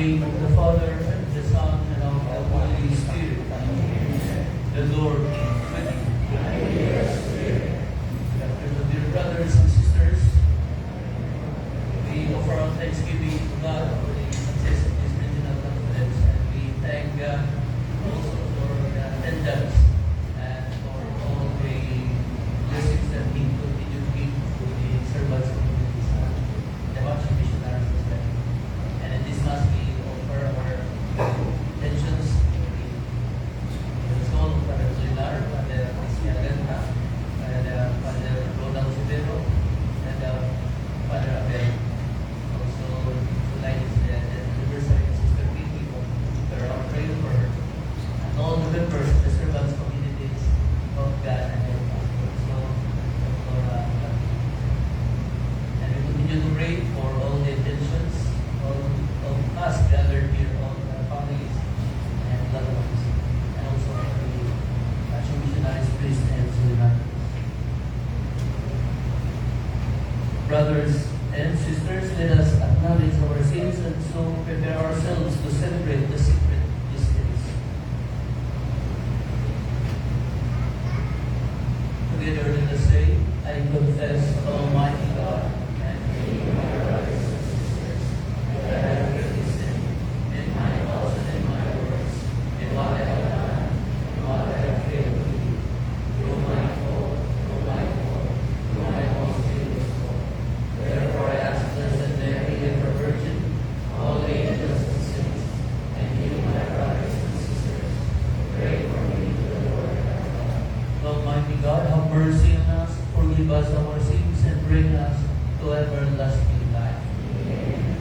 name of the Father, and the Son, and of the Holy Spirit. The Lord is with you. After, dear brothers and sisters, we offer our thanksgiving to God for the success of this regional conference, and we thank God also for the attendance and for all the blessings that He continued to give to the servants of the Watch Missionary Society. And in this Mass, we offer our intentions for the soul of Father Zuilar, Father Cristian Genta, and Father Ronald Severo, and Father Abel. Also, tonight is the anniversary of Sister Vicky. We are praying for her and all the members of the servants communities of God and their pastors. So, and we continue to pray for all the intentions of us gathered here, all the families and loved ones, and also for the Action Missionaries, priests, and seminaries. Brothers and sisters, let us acknowledge our sins and so prepare ourselves to celebrate the sacred mysteries. Together let us say, I confess, Almighty God, and my brothers and sisters, that I have greatly sinned in my thoughts and in my words, in what I have done, and what I have failed to do, through my fault, through my most grievous fault. Therefore I ask Blessed Mary, ever Virgin, all the angels and saints, and you, my brothers and sisters, pray for me to the Lord our God. Almighty God, have mercy on us, forgive us our sins, and bring us to everlasting life. Amen.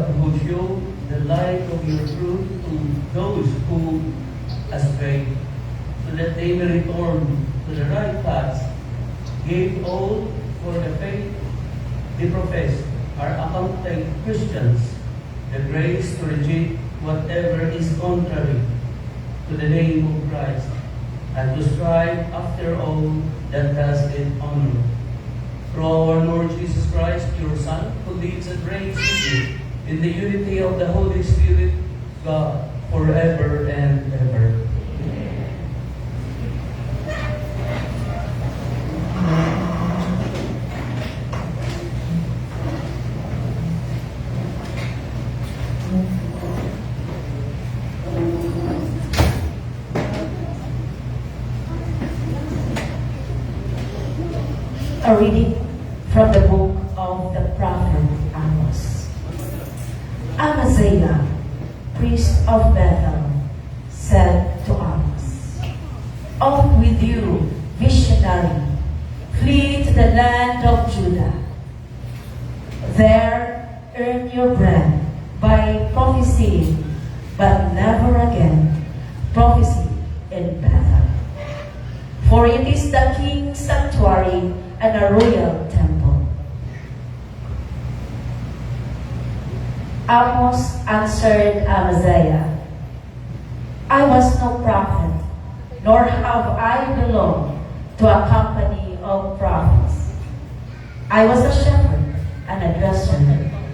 God who showed the light of your truth to those who astray, so that they may return to the right path, gave all for the faith they profess, are accounted Christians, the grace to reject whatever is contrary to the name of Christ, and to strive after all that does it honor. Through our Lord Jesus Christ, your Son, who lives and reigns with you in the unity of the Holy Spirit, God, forever and ever. A reading from the book of the prophet Amos. Amaziah, priest of Bethel, said to Amos, "Off with you, visionary, flee to the land of Judah. There earn your bread by prophesying, but never again prophesy in Bethel. For it is the king's sanctuary and a royal temple." Amos answered Amaziah, "I was no prophet, nor have I belonged to a company of prophets. I was a shepherd and a dresser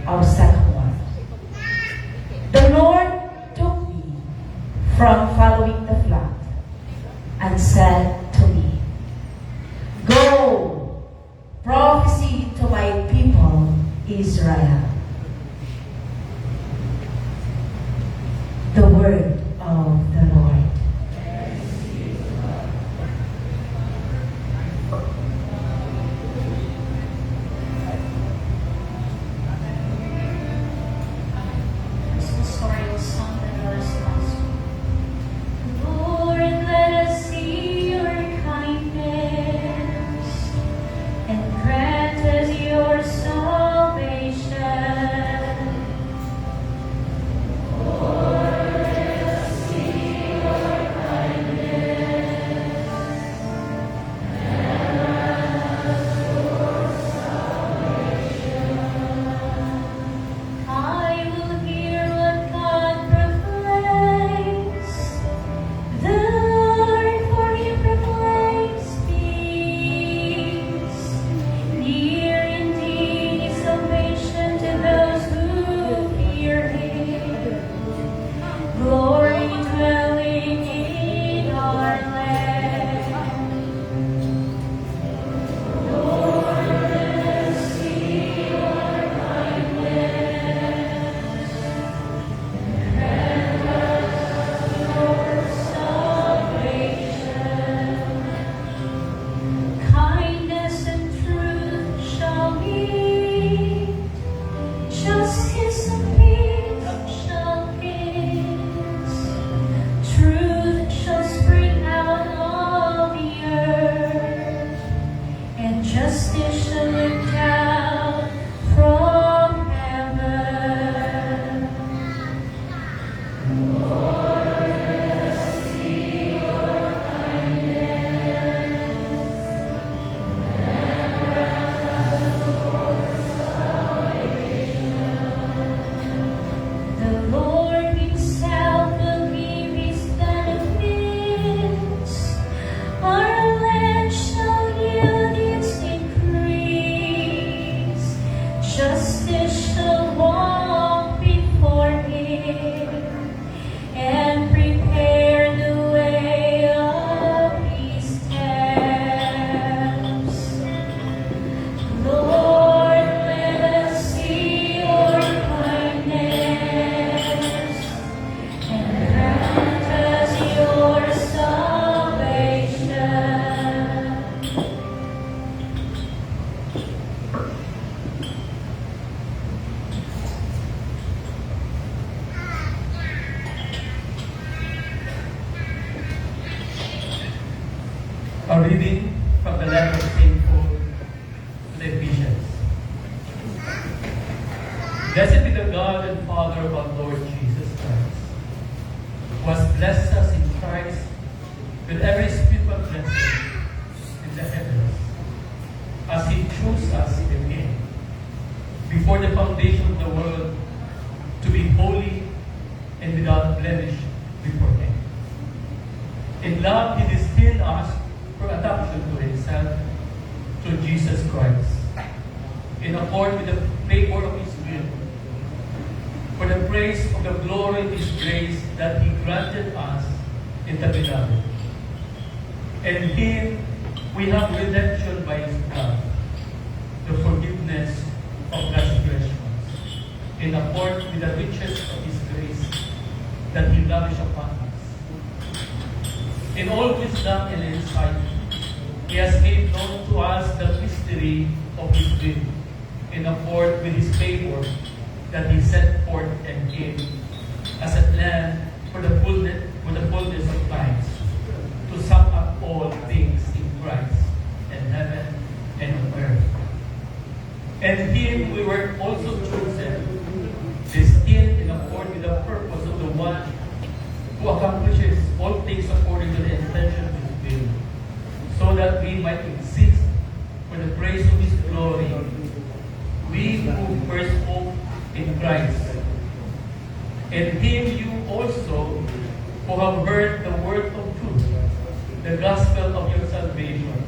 of sycamore. The Lord took me from following the flock and said to me, 'Go, prophesy to my people Israel.'" The word of the Lord. This is the story of a son that lost his master. Blessed be the God and Father of our Lord Jesus Christ, who has blessed us in Christ with every spiritual blessing in the heavens, as He chose us in Him before the foundation of the world to be holy and without blemish before Him. In love, He destined us for adoption to Himself through Jesus Christ, in accord with the favor of His will, for the praise of the glory of His grace that He granted us in the Beloved. And in Him we have redemption by His blood, the forgiveness of transgressions, in accord with the riches of His grace that He lavished upon us. In all wisdom and insight, He has made known to us the mystery of His will, in accord with His favor that He set forth and gave as a plan for the fullness of times, to sum up all things in Christ, in heaven and on earth. And in Him we were also chosen, destined in accord with the purpose of the one who accomplishes all things according to the intention of His will, so that we might exist for the praise of His glory, we who first hope in Christ. In Him you also, who have heard the word of truth, the gospel of your salvation,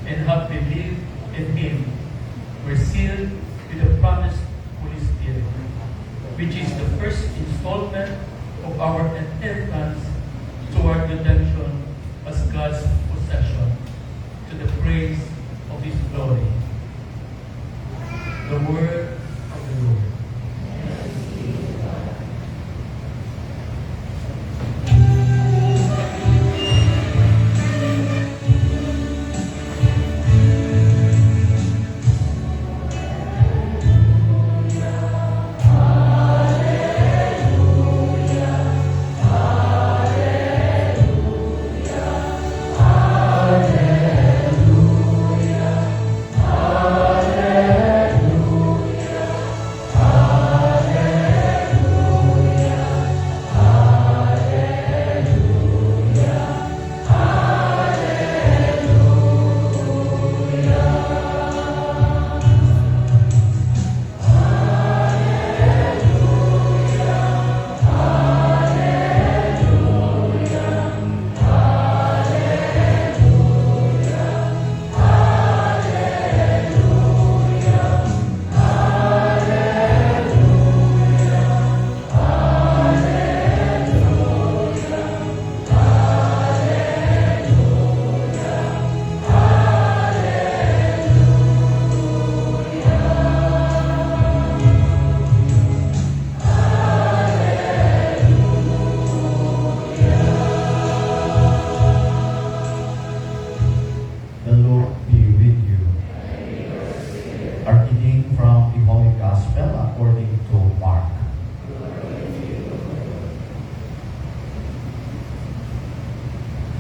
and have believed in Him, were sealed with the promised Holy Spirit, which is the first installment of our inheritance toward redemption as God's possession, to the praise of His glory. The word of the Lord.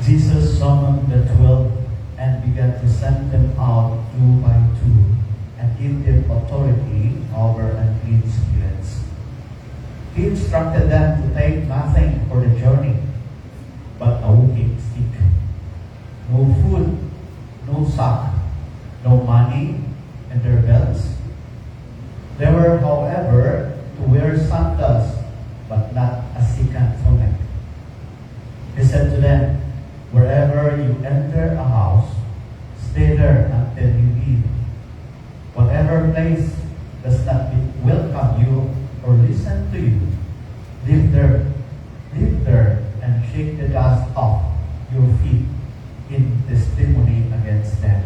Jesus summoned the 12 and began to send them out 2 by 2 and give them authority over unclean spirits. He instructed them to take nothing for the journey but a walking stick, no food, no sack, no money in their belts. They were, however, to wear sandals, but not a second tunic. He said to them, "Wherever you enter a house, stay there until you leave. Whatever place does not welcome you or listen to you, live there and shake the dust off your feet in testimony against them."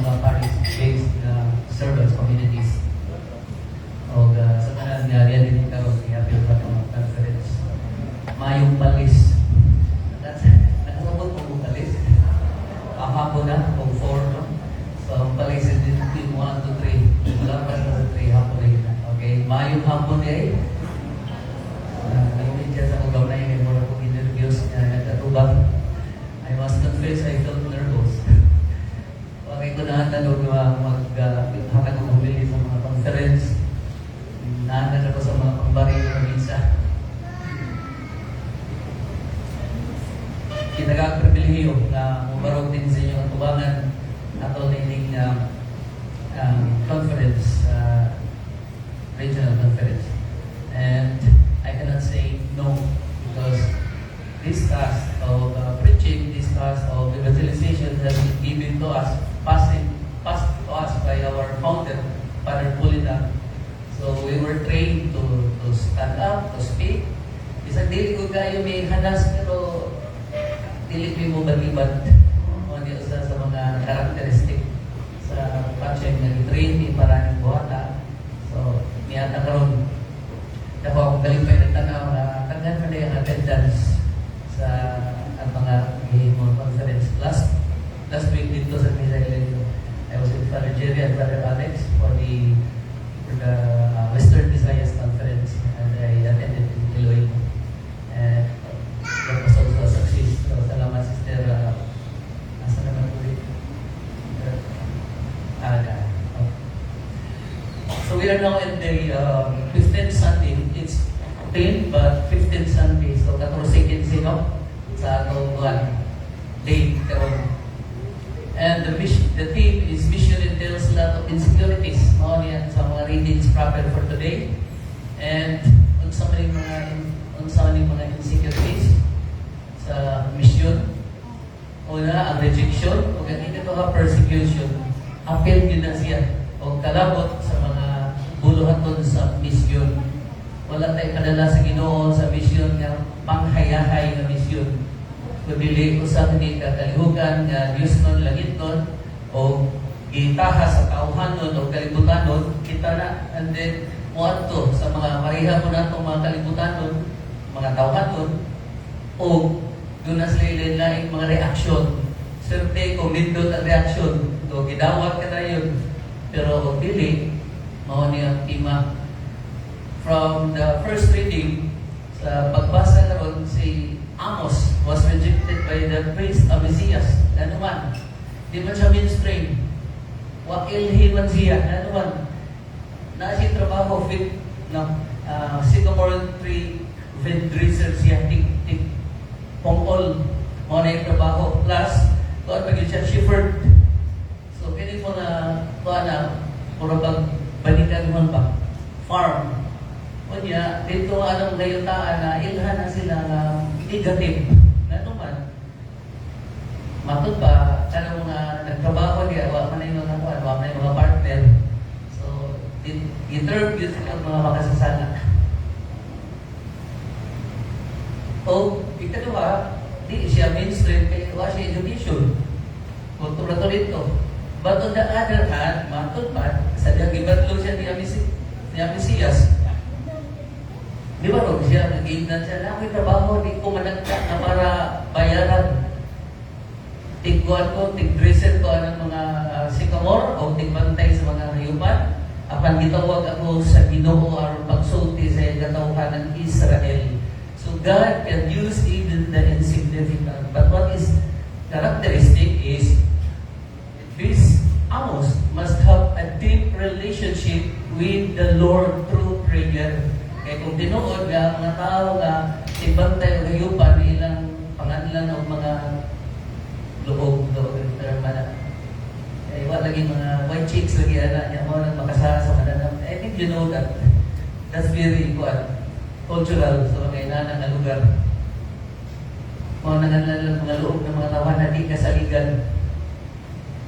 mga parish-based servants communities. O sa kanan nga riyan din karon i-appeal pa itong conference. Mayong palis. Nakasabot po palis. Hapon na, o 4, no? So, ang palis is between 1 to 3. Wala pa sa 3 hapon na yun. Okay, mayong hapon eh. Nag-ulit siya sa ugaw na yun. Mura kong interviews na nagkatubang. I must confess, I felt nervous. Okay ko na tanong maghatag ng humili sa mga conference. Nahanag ako sa mga pambari ng probinsya. Kinagagpribilihiyo na mubarog din sa inyong tubangan ato nining conference, regional conference. And I cannot say no because this task of preaching, this task of evangelization has been given to us, passed to us by our founder, Father Pulina. So we were trained to stand up, to speak. Isang dili ko kayo may hanas pero dili mo balibat o di usa sa mga karakteristik sa pasyeng na i-train ni para ng buhata. So niyata karon dako akong kalipay nagtanaw na taghan pa na yung attendance sa ang mga gihimong conference. Last week dito sa Misael, I was with Father Jerry and Father Alex for the Western Visayas Conference, and I attended in Iloilo. And that was also a success. So, salamat, Sister. Asa naman ulit? So, we are now in the 15th Sunday. It's 10, but 15th Sunday. So, 14-15, no? Sa atong day, karon. And the theme is mission entails a lot of insecurities. Mao niya sa mga readings proper for today. And unsa man mga insecurities sa mission. Una, ang rejection, o ganito ito ka persecution. Appeal din na siya. O kalabot sa mga buluhaton sa mission. Wala tayong kadala sa Ginoo sa mission nga panghayahay na mission. Pabili ko sa ni kakalihugan nga Diyos nun, langit nun, o itaha sa tauhanon o kalibutanon, kita na, and then, muadto sa mga mariha mo na itong mga kalibutanon, mga tauhanon, o doon na sila ilain mga reaksyon. Siyempre, kung nindot ang reaksyon, o gidawat ka na yun, pero o dili, mao niya ima. From the first reading, sa pagbasa karon si Amos was rejected by the priest of Messias. Ano man, di man siya mainstream. Wakilhiman siya. Ano man, na siya trabaho fit, no? Sycamore tree, vid research siya, tik, pongol, mo na yung trabaho. Plus, kung pagin siya shepherd. So, pwede mo na, puro balikan mo ba? Farm. O niya, dito anong gayutaan na ilhan na sila negative. Na naman, matod pa, kanang mga nagtrabaho niya, wala na yung mga partner. So, interview sila mga makasasana. O, ikalawa, di siya mainstream, kaya wala siya education. Kultura to rito. But on the other hand, matod pa, sadyang ibatlo siya niya Mesiyas. Di ba ron siya, nag-ignan siya, ako'y trabaho, di ko managkat na para bayaran. Tigkuhan ko, tig-dresser ko ng mga sycamore o tigbantay sa mga hayupan. Apan gitawag ako sa Ginoo aron pagsulti sa katawhan ng Israel. So God can use even the insignificant. But what is characteristic is this Amos must have a deep relationship with the Lord through prayer. Kaya kung tinuod nga, mga tao nga, ibantay o hayupan, ilang panganlan o mga loob, na. Kaya iwa lagi mga white chicks lagi anak niya, mga nagmakasara sa mananam. I think you know that. That's very cultural sa mga inanang na lugar. Mga nanganlan mga loob ng mga tawahan na di kasaligan.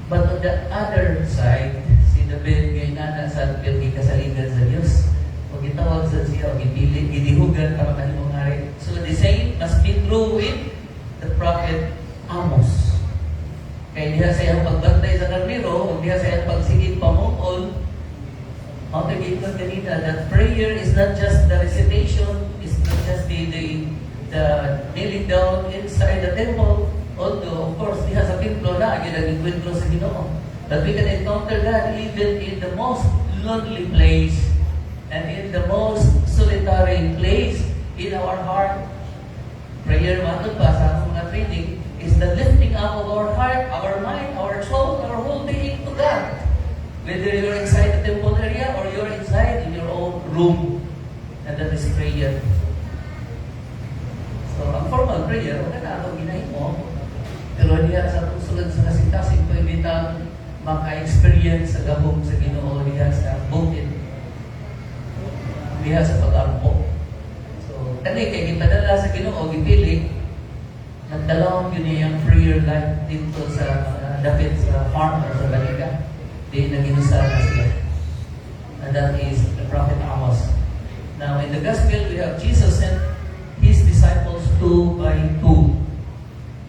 But on the other side, si David ngayon na sa di kasaligan sa Diyos. O gitawag sa siya, o gidihugan para kanimong hari. So the same must be true with the prophet Amos. Kaya diha sa iyang pagbantay sa karnero, o diha sa iyang pagsigid pamungol, how to give God kanina, that prayer is not just the recitation, is not just the kneeling down inside the temple, although, of course, diha sa templo na, ginag-encuentro sa Ginoo. But we can encounter God even in the most lonely place and in the most solitary place in our heart. Prayer, matod pa sa mga training, is the lifting up of our heart, our mind, our soul, our whole being to God. Whether you're inside the temple area or you're inside in your own room. And that is prayer. So, ang formal prayer, wala na ako ginahin mo. Pero diya sa sulod sa kasing-kasing, pwede tang maka-experience sa gabong sa Ginoo diya sa bukid. Diya sa pag-ampo. So, kani kay gipadala sa Ginoo, gipili, nagdalawang yun yung prayer life dito sa dapit sa farm or sa baliga. Di naginusa na sila. And that is the Prophet Amos. Now, in the Gospel, we have Jesus sent His disciples 2 by 2,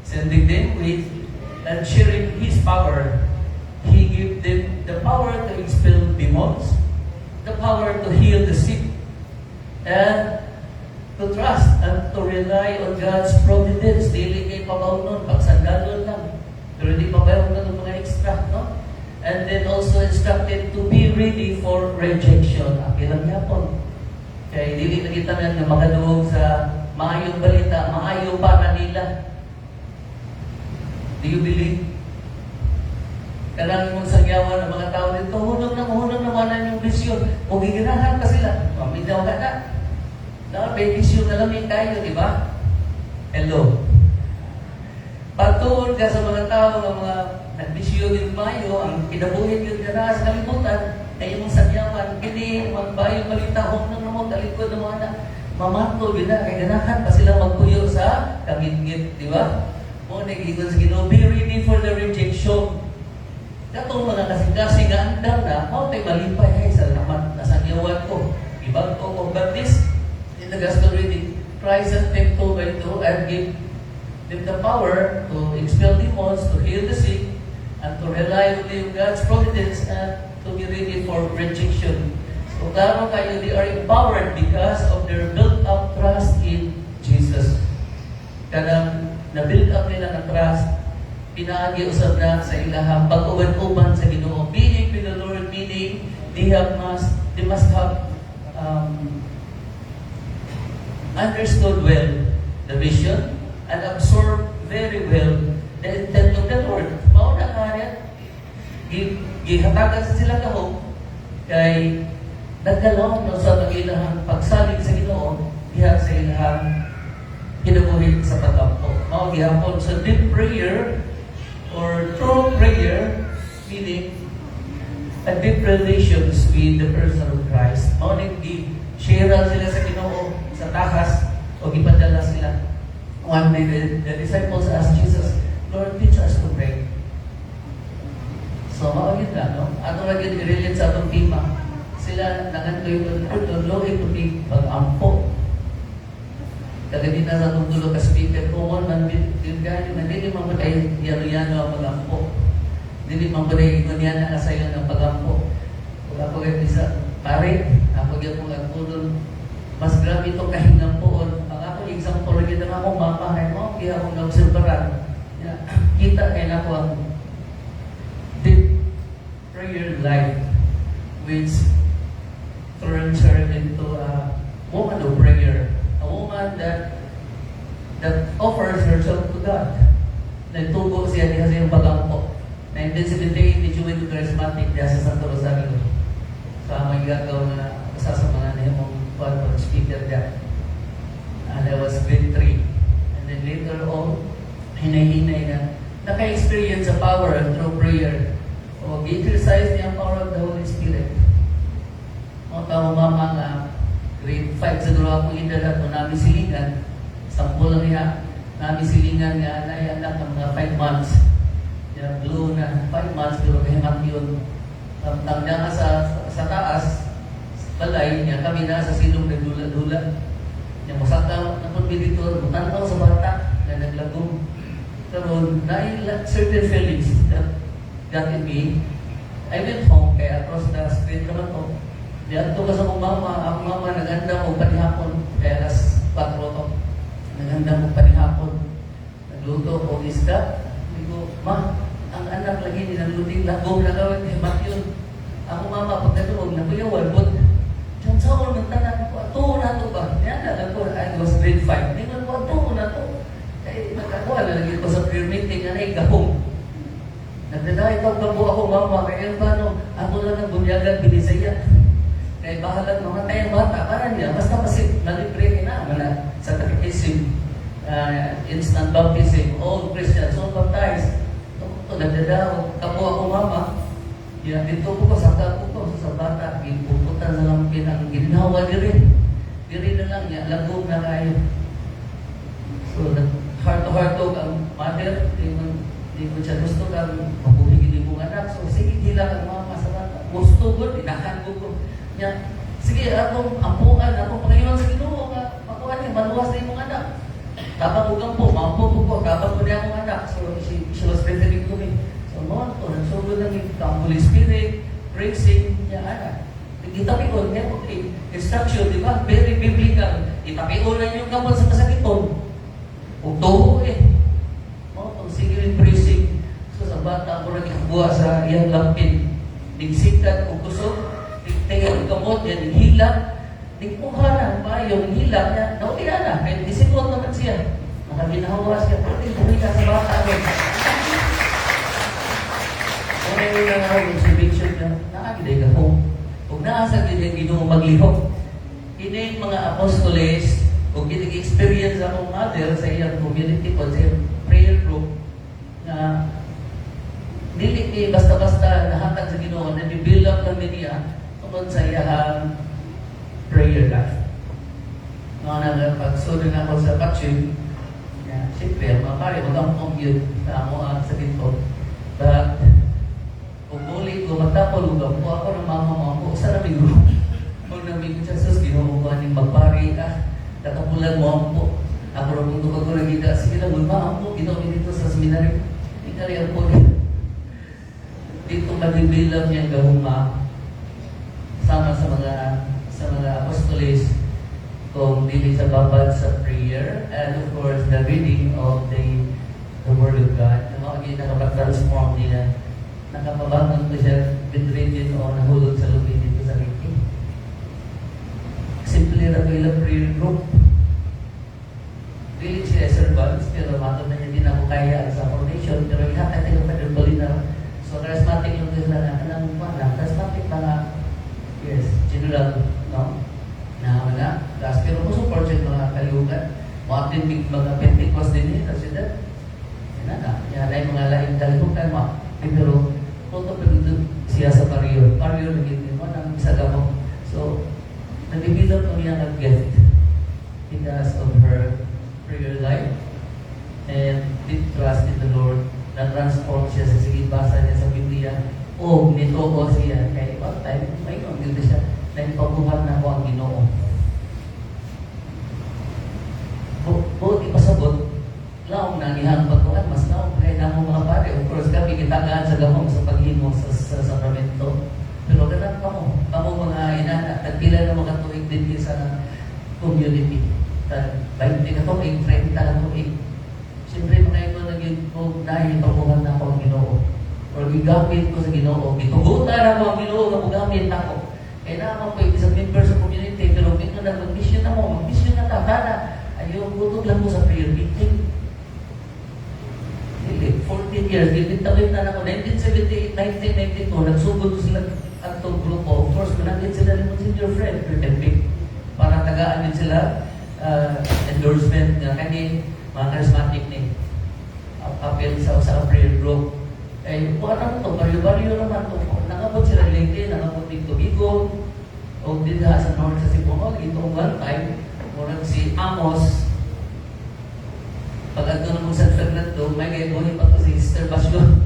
sending them with and sharing His power. He gave them the power to expel demons, the power to heal the sick, and to trust and to rely on God's providence. Dili kay pabaw nun, pagsandalon lang. Pero hindi pa bayaw na ng mga extra, no? And then also instructed to be ready for rejection. Apilang yapon. Kaya dili na kita nga magaduog sa maayong balita, maayo para nila. Do you believe? Kanang mong sagyawan ng mga tao dito, hunong naman yung visyon. O gigirahan pa sila. Mamidaw ka na. May visyon na lamig tayo, di ba? Hello. Pagtuon ka sa mga tao ng mga nagbisyon yung mayo, ang kinabuhin yung gana sa kalimutan, ay yung sagyawan, kini, magbayong balita, hunong naman, talikod ng mga na, mamanto, gina, kaya ganahan pa sila magpuyo sa kamingit, di ba? O, nag-igon sa Ginoo, be ready for the rejection. Katong mga kasing-kasing nga andam na, how tayo malipay, ay, salamat, nasagyawan ko. Ibang ko, but this, in the gospel reading, Christ sent them 2 by 2 and give them the power to expel demons, to heal the sick, and to rely on God's providence and to be ready for rejection. So, klaro kayo, they are empowered because of their built-up trust in Jesus. Kanang na-build up nila na trust, pinaagi-usap na sa ilahang pag-uban-uban sa Ginoo. Being with the Lord, meaning they must have understood well the vision and absorbed very well the intent of the Lord. Mauna ka rin, gihatagan sa sila kahong, kay nagkalaw no, sa ilahang pagsalig sa Ginoo, diha sa ilahang kinabuhin sa pag-ampo. Mao gihapon sa deep prayer or true prayer, meaning a deep relations with the person of Christ. Mao ning gi-share sila sa Ginoo sa takas o gipadala sila. One day the disciples asked Jesus, Lord, teach us to pray. So mao yun na, no? Ato ra gyud i-relate sa atong tema. Sila nangandoy to loy to be pag-ampo. Kagani na sa itong tulog ka speaker, kung man din ganyo, hindi man ba tayo yano-yano ang pag-ampo. Hindi man ba tayo yano-yano na sa'yo ng pag-ampo. Kung ako kayo isa, pare, ako yung mga tulong, mas grabe itong kahingang poon. Ang ako example, rin na akong mapahay mo, kaya akong na-observaran. Kita kayo na ako ang deep prayer life, which turns her into a woman of prayer. A woman that offers herself to God. Nagtubo siya diha sa iyong pag-ampo. 1978, ni Juvenile Charismatic diha sa Santo Rosario. So, ang magigagaw na isa sa mga nahimong speaker diya. And I was grade 3. And then later on, hinay-hinay na naka-experience sa power through prayer. O, gi-exercise niya ang power of the Holy Spirit. O, tao mama nga, grade 5 sa dulo akong indala ito, namin silingan. Sampo lang niya, namin silingan nga, anak ng mga 5 months. Yan, blue na, 5 months, pero kahimak yun. Tangda nga sa taas, balay niya, kami na sa silong nagdula-dula. Niya, masaka, napun dito, mutanaw sa bata, na naglagong. So, karon na certain feelings that got in me. I went home, kaya across the street naman to. Diyan to ka sa akong mama, ang mama naganda mo panihapon, kaya alas 4 to. Naganda mo panihapon. Nagluto ko isda. Hindi ko, ma, ang anak lagi nilaluting lagong na gawin, hemat yun. Ako mama, pagkatulog na kuya, walbot. Diyan sa ako ng tanan ko, ito na to ba? Yan na, ako, I was grade 5. Hindi ko, ito na to. Eh, nakakuha na lagi ko sa prayer meeting, anay, gahong. Nagdala, ikaw ka po ako, mama. Kaya paano, ako lang ang bunyagan, binisaya. Kaya bahalag mga tayong bata, para niya, basta pasip, nalibre na, mana, sa catechism, instant baptism, all Christians, all baptized. Ito, nagdala, kapo ako, mama. Dito ko sa kapo ko, sa bata, ipuputan na lang pinang ginawa diri. Diri na lang niya, lagom na kayo. So, heart to heart to, ang mother, di ko siya gusto kang mapumigil mong anak. So, sige, hila kang mama sa bata. Gusto ko, dinahan ko. Niya, sige, akong ampuan, akong Panginoon sa Ginoo, makuha niya, maluwas na yung anak. Kapag ugang po, mampu po, kapag po niya akong anak. So, she was pretending to me. So, mo, nagsugod ng Holy Spirit, praising niya anak. Itapion, kaya okay, instruction, di ba? Very biblical. Itapion na yung kamot sa kasakiton. Uto mo, sige rin praising. So, sa bata ko rin ikabuha sa iyang lampin. Digsikat o kusog, tingnan ang kamot, yan, hila. Nagpuha na, payo, hila niya, naulila na. Kaya disikot naman siya. Nakaginahawa siya, pati bumika sa bata ko. Kaya yung conservation niya, nakagiday ka po. Kung naasa giday Ginoo maglihok, ini mga apostoles, kung experience akong mother sa iyang community ko, sa iyang prayer group, na dili ni basta-basta nahatag sa Ginoo, na develop kami niya tungkol sa iyang prayer life. Mga pagsunod ako sa patching, siyempre, mga pare, huwag ang compute na ako sa ginto. But, kung muli ko, matapol ko ako ng mama ko, sa nabing ko. Kung nabing ko siya, sus, Ginoo ko aning magpari, katapulan mo po. Ako rin kung tukag ko nagita, sige lang, mama po, Ginoo dito sa seminary. Ikari po dito madibilang niyang gahuma sama sa mga apostoles kung dili sa babad sa prayer and of course the reading of the Word of God. Na mga nakapag-transform nila, nakapabangon ko siya bedridden o nahulog sa lubi dito sa Ricky. Simple na ilang prayer group. Really siya servants, pero matod na niya din ako kaya sa formation, pero ihatay tayo pa din na. So charismatic yung gusto na kanang lang. Charismatic mga, yes, general, no? Na mga, pero ko support siya mga kaliugan. Mga mga Pentecost din niya, kasi that, yan ay mga laing kaliugan, pero kung ito siya sa pariyo naging mo, nang isa mo. So, nag-develop ko niya nag-gift because of her prayer life and deep trust in the Lord. Na-transform siya sa sige basa niya sa Biblia. O, nito o siya. Kaya what time, may kong dito siya. Nagpabuhat na ako ang Ginoo. Bukod ipasabot, laong na nihang pagkuhan, mas laong kaya na mga pare. Of course, kami kitagaan sa gamong sa paghimo sa sakramento. Pero ganun kamo mga inana, nagpila na mga tuig din sa community. 20 na tuig, 30 na tuig. Siyempre, mga ito naging kung dahil pagkuhan na ako ang Ginoo. Or gigamit ko sa Ginoo. Gitugutan ako ang Ginoo na magamit ako. Kaya naman po, isang member sa community, pero ito na mag-mission na mo, mag-mission na tatana. Ayaw, butog lang mo sa prayer meeting. 14 years, gitawin na ako. 1978, 1992, nagsugod ko sila at itong grupo. Of course, managin sila rin mo senior friend, para tagaan din sila endorsement na kani mga charismatic ni appeal sa prayer group. Eh, buwan naman ito, baryo-baryo naman ito. Nakabot sila Leyte, nakabot dito Bigo, o din sa North sa Sipongol. Ito one time, murag si Amos, pag ito naman sa Fernando, may gaybuhin pa ito si Sister Basyo.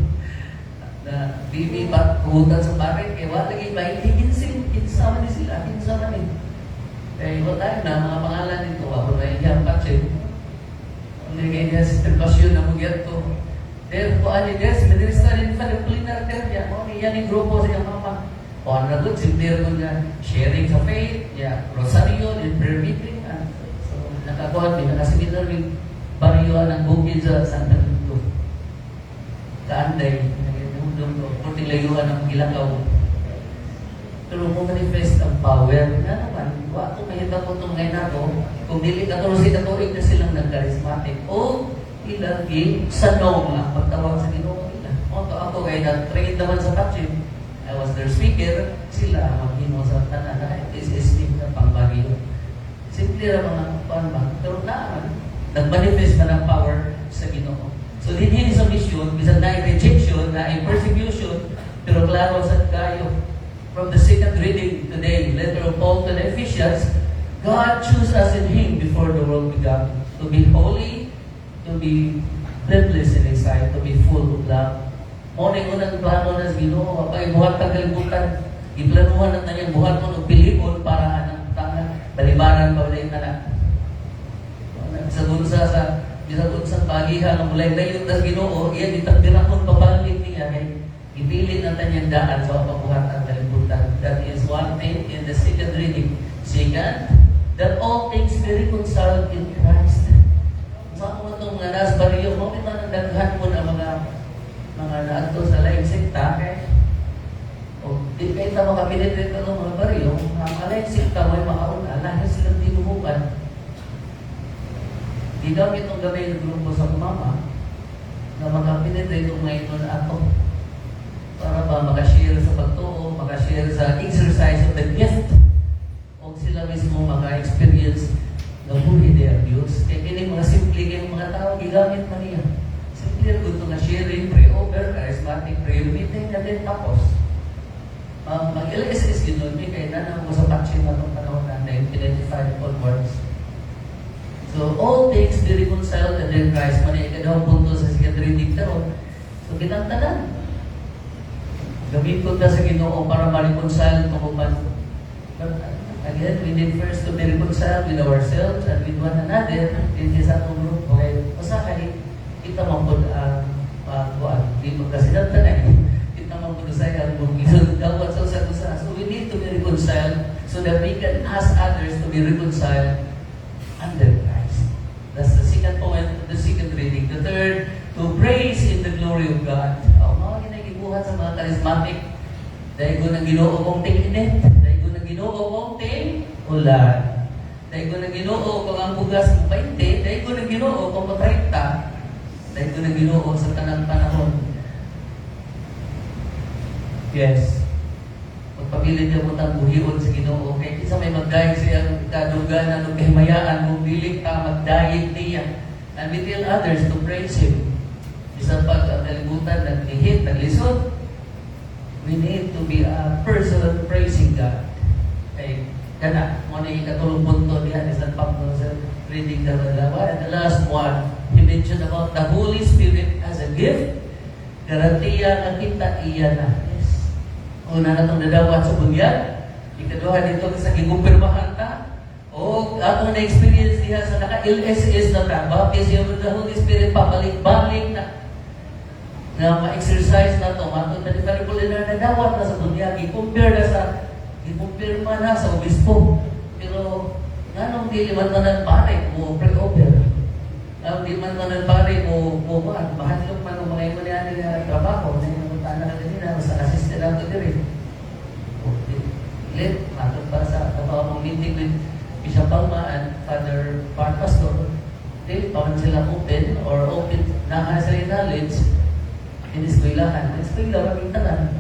Na bibi pa, kuhutan sa pare, kaya wala lagi ba, hinsama ni sila, hinsama ni. Kaya wala tayo na, mga pangalan nito, ako na yung patsin. Nagay niya niya Sister Pasyon na magyat to. Then, kung ano niya, sinirista rin pa ng plinar niya. Yan yung grupo sa iyang mama. O ano na doon, simple ko niya, sharing sa faith, niya, rosaryo, and prayer meeting. So, nakakuha din, nakasimilar with baryo ng bukid sa Santa Luto. Kaanday, nagandang doon, kunting layuan ng Ilakaw. Pero kung manifest ang power, na naman, wato mahita ko itong ngayon ako, kung dili ka tuloy na tuig na silang nag-charismatic, o ilagi sa nong ang pagtawag sa Ginoo nila. O ako kayo na-train naman sa Pachim, I was their speaker, sila ang maghimo sa tanan na is na pangbagyo. Simple na mga panbang, pero naman, nag-manifest na ng power sa Ginoo. So, din sa mission, bisan na rejection, na persecution, pero klaro sa kayo. From the second reading today, letter of Paul to the Ephesians, God chose us in Him before the world began to be holy, to be blameless in His sight, to be full of love. Muna yung unang plano na sa Ginoo, kapag buhat ng kalibutan, iplanuhan natin yung buhat mo ng pilipon para anang tangan, balibaran pa ulit na. Sa dunsa sa sa pagihan ng mulay na yung tas Ginoo, iyan itakdirahon papalit niya kay ipilit natin yung daan sa pabuhat ng kalibutan. That is one thing in the second reading. Second, that all things be reconciled in Christ. Sa mga itong mga nasa bariyo, kung ito nang daghan mo na mga naadto sa laing sekta, o di kayo ito makapilit ito ng mga bariyo, ang laing sekta mo ay makauna, lahat silang tinumukan. Gigamit ang gamay ng grupo sa mama na makapilit ito ngayon na ako para ba makashare sa pagtuo, makashare sa exercise of the gift o sila mismo maka-experience na buhay their Diyos. Kaya kini mga simple kayong mga tao, gigamit man niya. Simple gusto na sharing, pray-over, charismatic prayer meeting, na din tapos. Mag-LSS gano'n, may kaya na mo sa patching na itong panahon na 1995 onwards. So, all things be reconciled and then Christ, man ay ikadawang punto sa second reading taon. So, kinantanan. Gamitin na sa Ginoo para ma-reconcile ito kuman. But again, we need first to be reconciled with ourselves and with one another in this atong group. Okay, pasakay, kita mapod ang kuan. Di magkasinatan ay kita mapod sa ang bukid. Dawat sa usa. So we need to be reconciled so that we can ask others to be reconciled under Christ. That's the second point, the second reading. The third, to praise in the glory of God. Mga ginagibuhat sa mga charismatic. Dahil ko nang Ginoo kong ting-init. Dahil ko nang Ginoo kong ting-ulan. Dahil ko nang Ginoo kong ang bugas ng 20. Dahil ko nang Ginoo kong 30. Dahil ko nang Ginoo sa tanang panahon. Yes. Pagpabilin niya mo tang buhion sa Ginoo. Kaya isa may magdayag siyang kaduganan o kahimayaan kung dili ka magdayag niya. And we tell others to praise Him. Isang pag ang kalibutan, naglihit, naglisod, we need to be a person praising God. Okay, kana, mo na yung katulong punto niya, isang pag sa reading the Dalawa. And the last one, he mentioned about the Holy Spirit as a gift. Garantiya na kita iya na. Yes. Una na itong nadawat sa bunyag. Ikaduha dito sa gikumpirmahan ta. O atong na-experience niya sa naka-LSS na ta. Baptist yung the Holy Spirit pabalik-balik na ma-exercise na ito, matod na different na nadawat na sa bunyag, ikumpirma na sa obispo. Pero, nanong di man na pare mo pre-over. Nanong di man na pare mo mahalok man ng mga iman na trabaho, na yung puntaan na kanina, sa assistant nato din. Let, matod para sa kapawang meeting with Bishop Palma and Father Part Pastor, di pa man sila open na sa knowledge. Hindi eskwelahan. Eskwela, kaming tanan.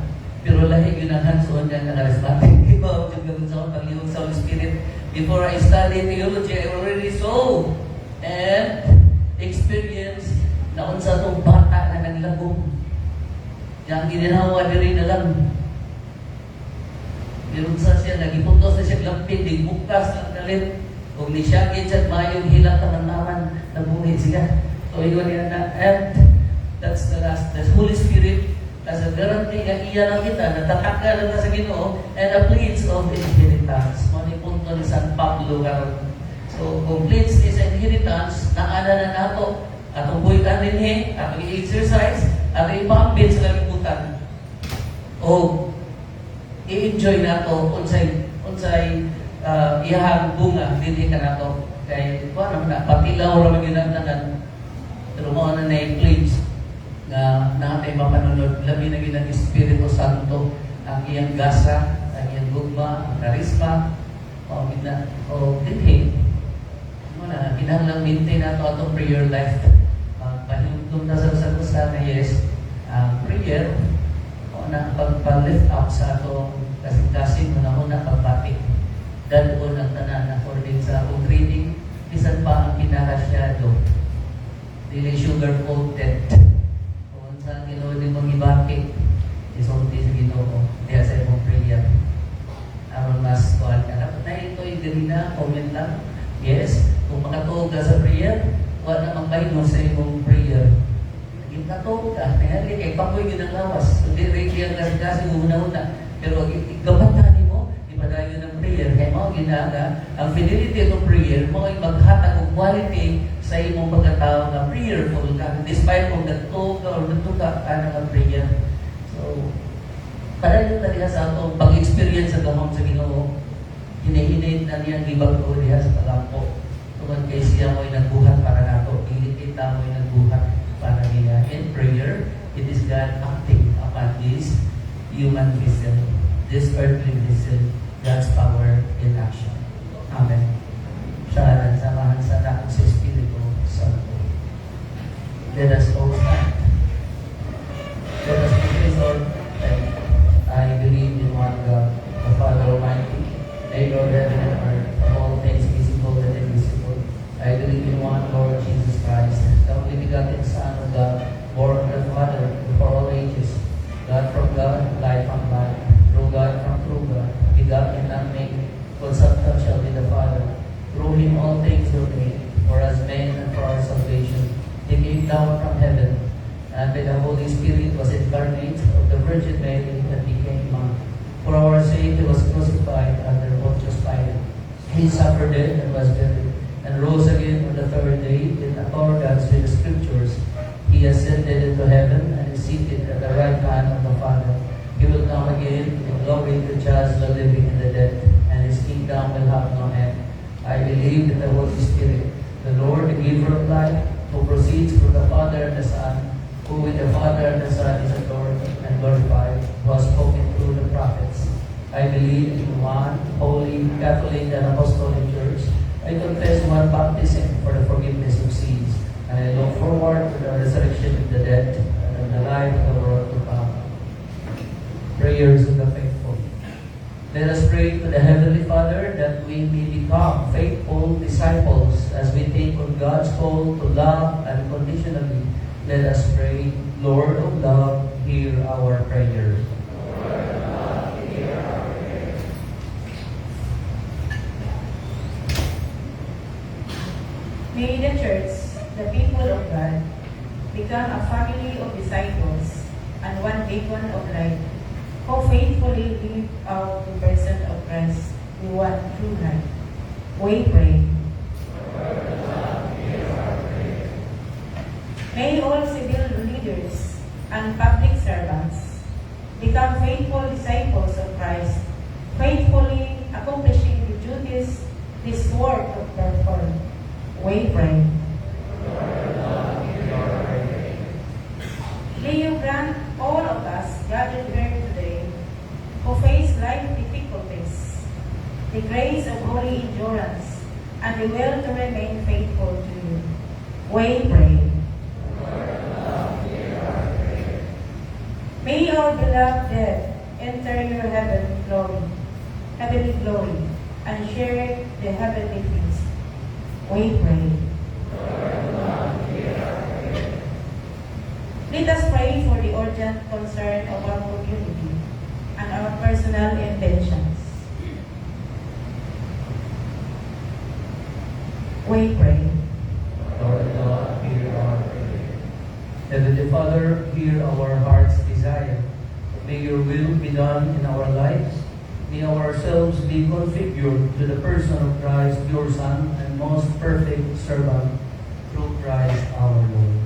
Pero lahi yun ang hands-on yan na charismatic. Iba, yung gawin sa pag-iwag sa Holy Spirit. Before I studied theology, I already saw and experienced na unsa itong bata na naglagong. Yang gininawa diri na lang. Meron sa siya, nagipuntos na siya lampin, di bukas ang galit. Kung ni siya, ginsan, mayong hilang naman, nabuhin siya. So, yun yan na, and that's the last. The Holy Spirit as a guarantee nga iya lang kita, natataka lang sa Ginoo, and a place of inheritance. Mani punto ni San Pablo karon. So, kung place is inheritance, naana na nato atong buhitan din atong i-exercise, atong ipambit sa kalibutan. O i-enjoy nato unsay iyahang bunga dinhi kanato kay kuan naman na patilaw ra man ginantanan. Pero mo na na-pledge na natay mapanunod labi na ginang Espiritu Santo ang iyang gasa, ang iyang gugma, ang karisma, o dinhi. Wala, kinahanglan maintain nato atong prayer life. Pahinutong na sa kusa na yes, prayer, o na pag-lift up sa atong kasing-kasing, muna pagbati. Dadon ang tanan according sa akong training, bisan pa ang kinakasyado. Dili sugar-coated. Kung sa Ginoo din mag-ibati, isulti sa Ginoo, diya sa imong prayer. Aron mas kuhan ka. Dapat na ito, hindi na, comment lang. Yes, kung makatuog ka sa prayer, wala namang bayno sa imong prayer. Naging katuog ka, nangyari kay papoy ginang lawas. So, di rin kaya kasi una-una. Pero gabatan mo, ipadayo ng prayer. Kaya mo, ginaga, ang fidelity ng prayer, mo ay maghatag ng quality sa imong pagkatao na prayerful ka. Despite kung nagtuog ka o nagtuga ka ng prayer. So, para yun talaga sa atong pag-experience sa gamang sa Ginoo, hinahinay na niyang gibag ko diha sa talampo. Tungkol kay siya mo'y nagbuhat para nato. Kita mo'y nagbuhat para niya. In prayer, it is God acting upon this human vessel, this earthly vessel, God's power in action. Amen. Siya samahan sa anak sa Espiritu Santo. Let us all stand. Let us praise Lord. I believe in one God, the Father Almighty, maker of heaven and earth, of all things visible and invisible. I believe in one Lord Jesus Christ, the only begotten Son of God, born of the Father before all ages, God from God, light from light, true God from true God, begotten and unmade, consubstantial with the Father. Through Him all things were made, for us men and for our salvation. He came down from heaven, and by the Holy Spirit was incarnate of the Virgin Mary and became man. For our sake He was crucified under Pontius Pilate. He suffered death and was buried, and rose again on the third day in accordance with the Scriptures. He ascended into heaven and is seated at the right hand of the Father. He will come again in glory to judge the living and the dead, and His kingdom will have no end. I believe in the Holy Spirit, the Lord, the giver of life, who proceeds from the Father and the Son, who with the Father and the Son is adored and glorified, who has spoken through the prophets. I believe in one holy, Catholic, and Apostolic Church. I confess one baptism for the forgiveness of sins, and I look forward to the resurrection of the dead and the life of the world to come. Prayers of the faithful. Let us pray to the Heavenly Father that we may become faithful disciples as we take on God's call to love unconditionally. Let us pray. Lord of love, hear our prayer. May the Church, the people of God, become a family of disciples and one beacon of light, who faithfully live out the person of Christ with one true life. We pray. May all civil leaders and public servants become faithful disciples of Christ, faithfully accomplishing the duties this work of perform. We pray. May you grant all of us gathered here today who face life difficulties the grace of holy endurance and the will to remain faithful to you. We pray. May our beloved dead enter your heavenly glory, and share the heavenly feast. We pray. Let us pray for the urgent concern of our community and our personal intentions. We pray. Lord God, hear our prayer. Heavenly Father, hear our heart's desire. May your will be done in our lives. May ourselves be configured to the person of Christ, your Son, and most perfect servant. Through through Christ our Lord.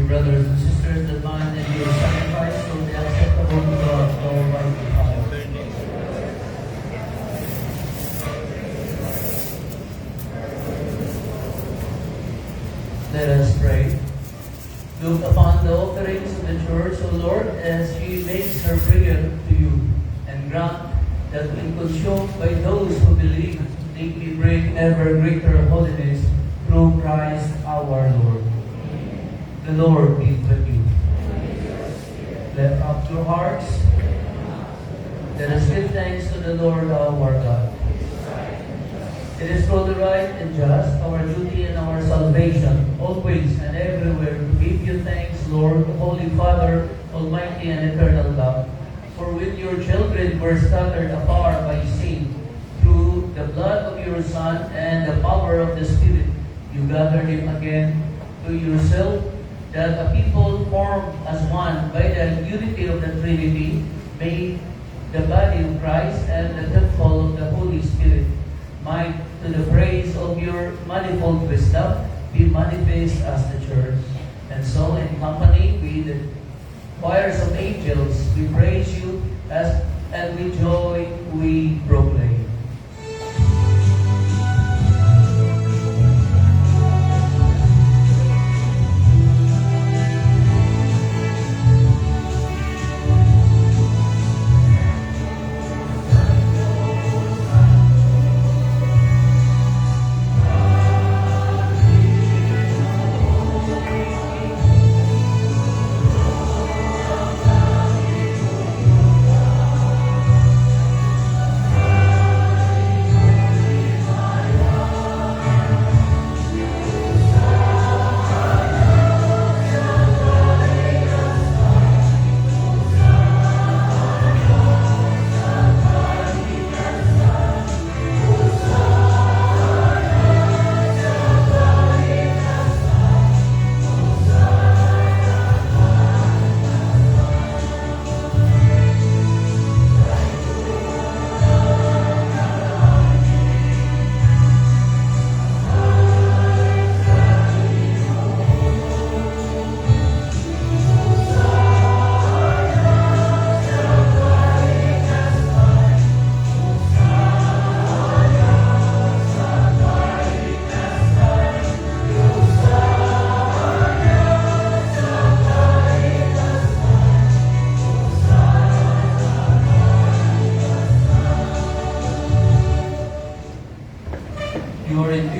Brothers and sisters, that mine and your sacrifice will be acceptable to God, the Almighty Father. Let us pray. Look upon the offerings of the Church, O Lord, as she makes her prayer to you, and grant that when consumed by those who believe, they may bring ever greater holiness through Christ our Lord. The Lord be with you. Lift up your hearts. Let us give thanks to the Lord our God. It is truly right and just, our duty and our salvation, always and everywhere, to give you thanks, Lord, Holy Father, Almighty and eternal God. For when your children were scattered afar by sin, through the blood of your Son and the power of the Spirit, you gathered him again to yourself, that a people formed as one by the unity of the Trinity, made the body of Christ and the temple of the Holy Spirit, might, to the praise of your manifold wisdom, be manifest as the Church. And so, in company with the choirs of angels, we praise you, and with joy we proclaim.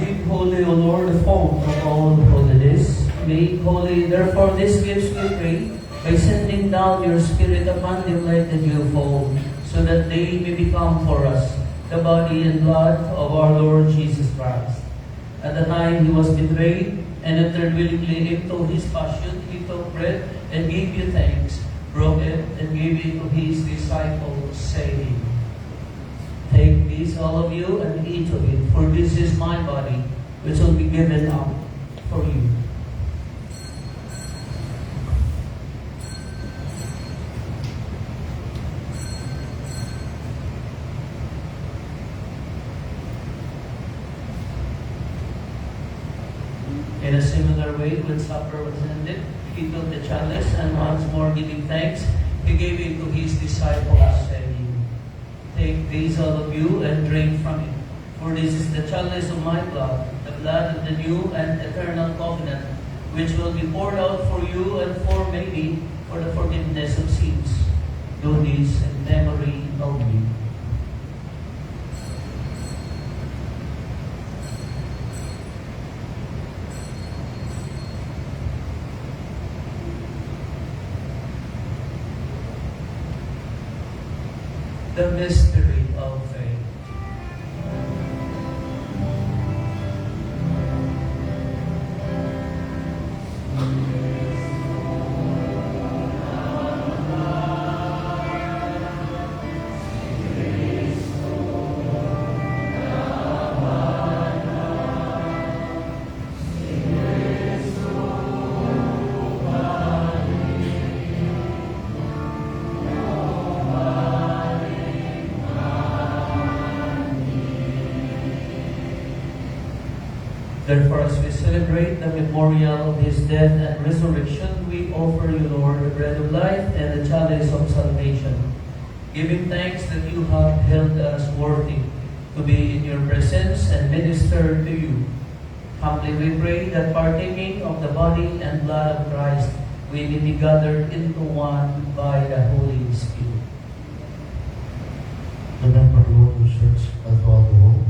Make holy, O Lord, the fount of all holiness. Make holy, therefore, these gifts, we pray, by sending down your Spirit upon them like the dewfall, so that they may become for us the body and blood of our Lord Jesus Christ. At the time he was betrayed and entered willingly into his passion, he took bread and gave you thanks, broke it, and gave it to his disciples, saying, "Take this, all of you, and eat of it, for this is my body, which will be given up for you." In a similar way, when supper was ended, he took the chalice, and once more giving thanks, he gave it to his disciples, saying, "Take this, all of you, and drink from it. For this is the chalice of my blood, the blood of the new and eternal covenant, which will be poured out for you and for many for the forgiveness of sins. Do this in memory of me." The mystery of faith. Therefore, as we celebrate the memorial of his death and resurrection, we offer you, Lord, the bread of life and the chalice of salvation, giving thanks that you have held us worthy to be in your presence and minister to you. Humbly we pray that partaking of the body and blood of Christ, we may be gathered into one by the Holy Spirit. Remember, Lord, the church as well, Lord,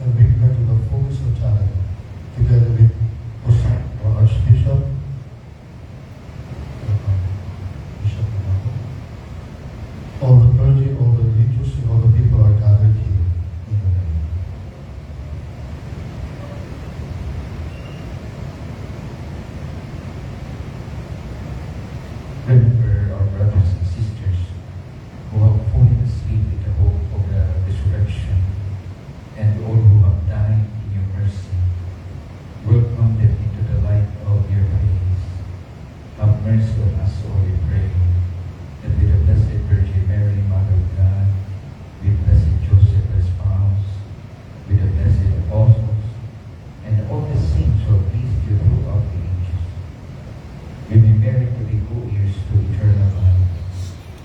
and bring her to the fullness of time, together with our Archbishop, Bishop, all the clergy, all the religious, and all the people are gathered here in the name. Remember our brothers and sisters who have fallen asleep in the hope of the resurrection, and all who have died in your mercy. Welcome them into the light of your face. Have mercy on us, O we pray, that with the Blessed Virgin Mary, Mother of God, with Blessed Joseph, her spouse, with the blessed apostles, and all the saints who have pleased you throughout the ages, we may merit to be co-heirs to eternal life,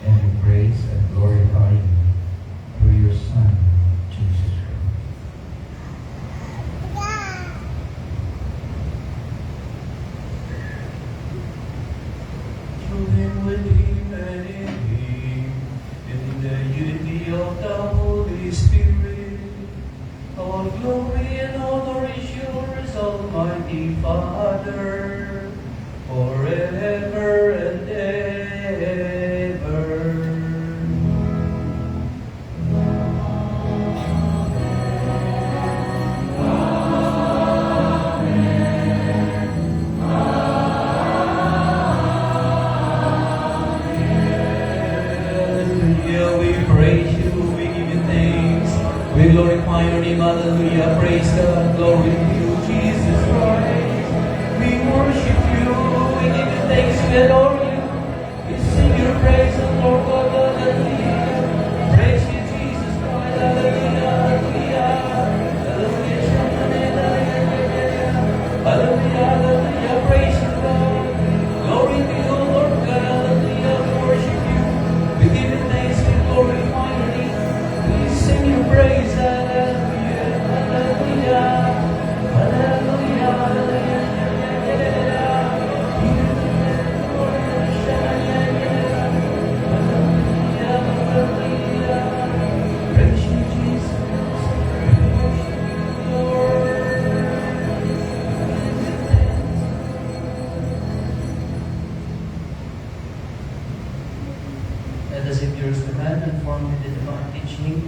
and we praise and glorify you through your Son, Jesus Christ. Through him, with him, and in him, in the unity of the Holy Spirit, all glory and honor is yours, Almighty Father, forever and ever. Hallelujah, we praise you, we give you thanks, we glorify your name, hallelujah, praise God, glory to you, Jesus Christ. We worship you, we give you thanks, we adore you, we sing your praise, O Lord God, hallelujah. Praise you, Jesus Christ, hallelujah, hallelujah, hallelujah, hallelujah, hallelujah, praise you, God. Glory to you, Lord God, hallelujah, we worship you, we give you thanks, we glorify your name, we sing your praise, hallelujah, hallelujah, hallelujah, hallelujah.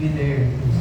be there, please.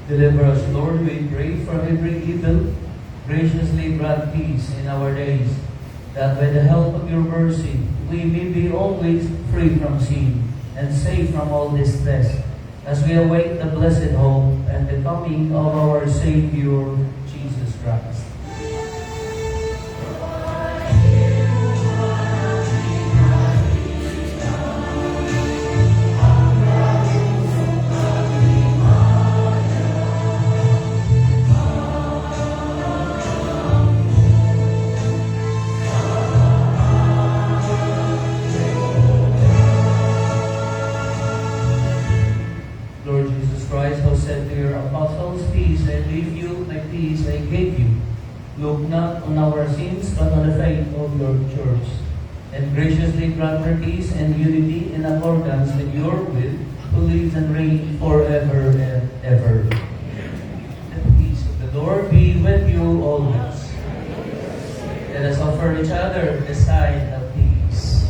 Deliver us, Lord, we pray, from every evil. Graciously grant peace in our days, that by the help of your mercy we may be always free from sin and safe from all distress, as we await the blessed hope and the coming of our Savior, Jesus Christ. Lord Jesus Christ, who said to your apostles, "Peace I leave you, my peace I give you," look not on our sins, but on the faith of your church, and graciously grant her peace and unity in accordance with your will, who lives and reigns forever and ever. The peace of the Lord be with you always. Let us offer each other the sign of peace.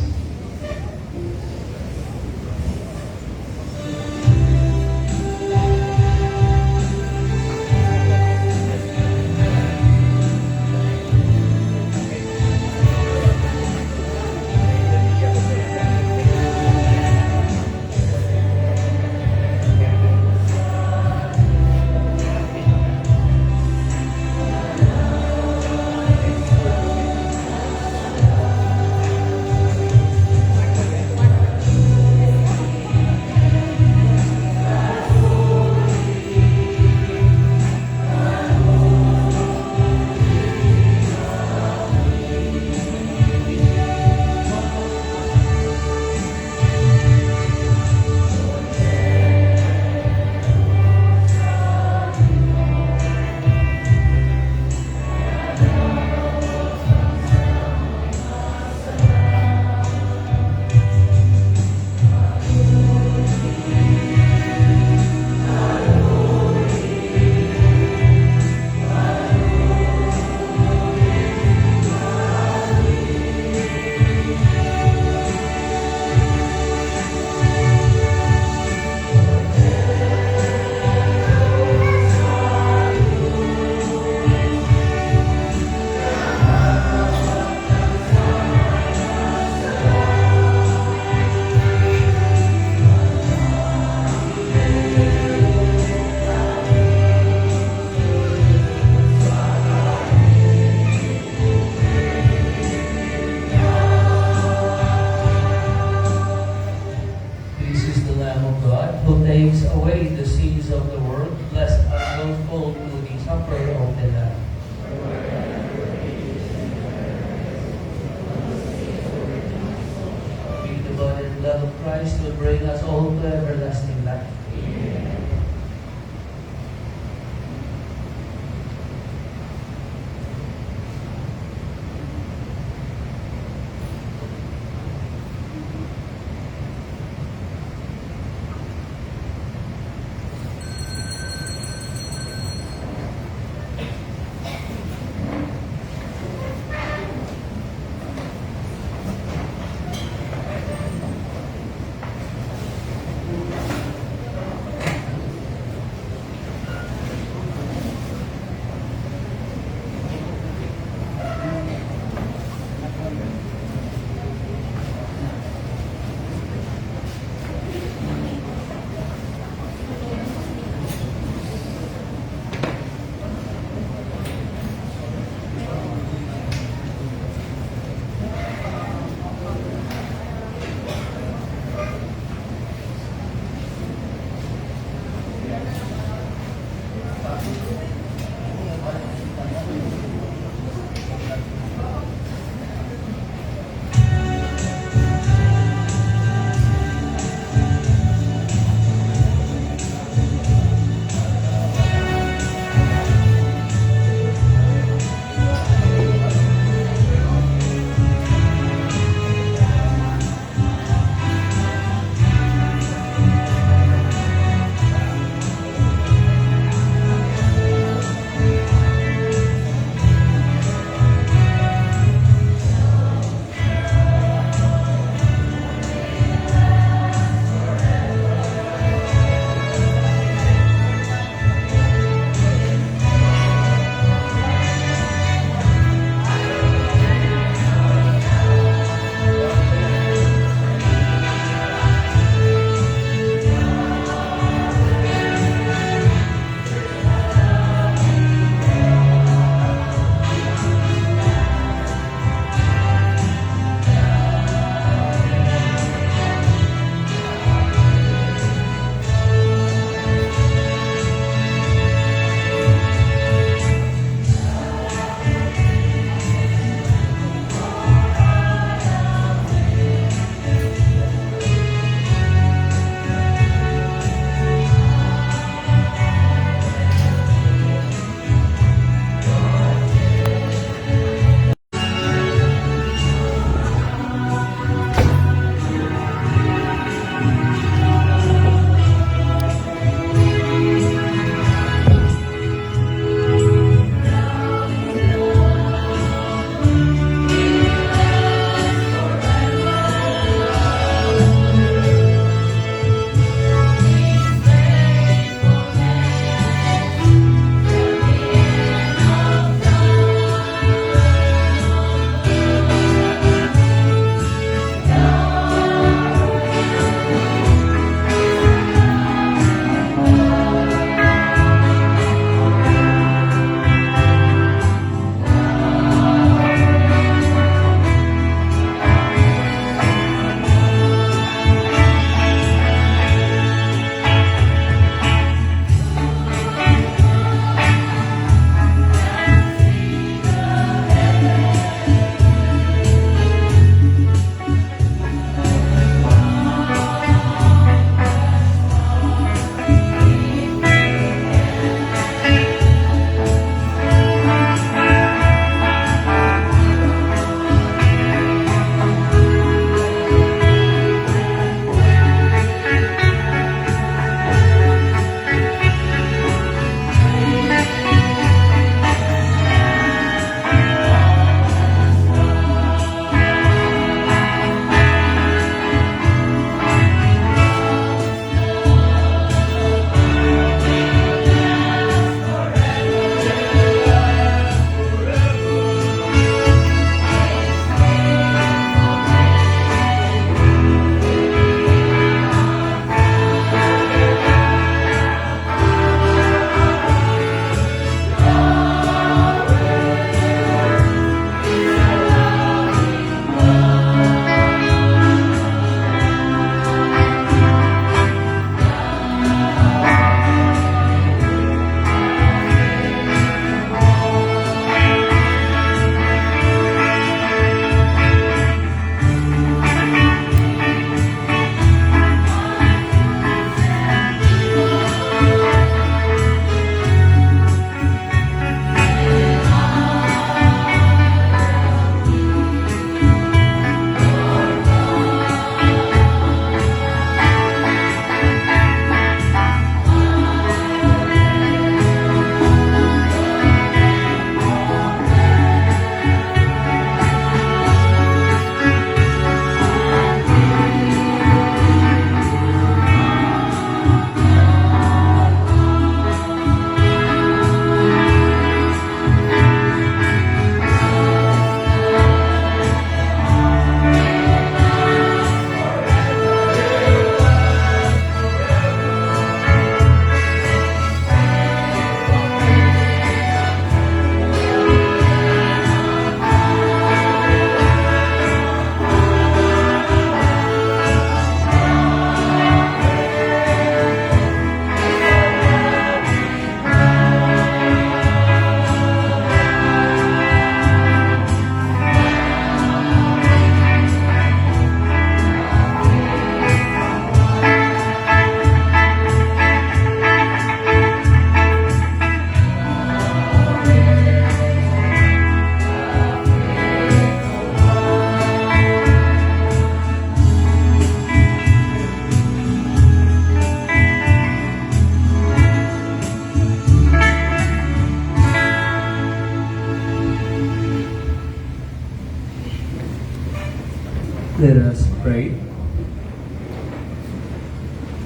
Let us pray.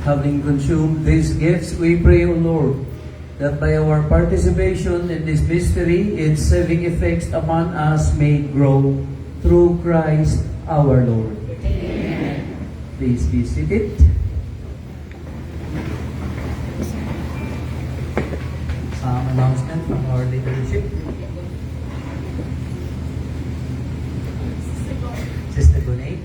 Having consumed these gifts, we pray, O Lord, that by our participation in this mystery, its saving effects among us may grow through Christ our Lord. Amen. Please be seated. Some announcement from our leadership. Sister Gunay.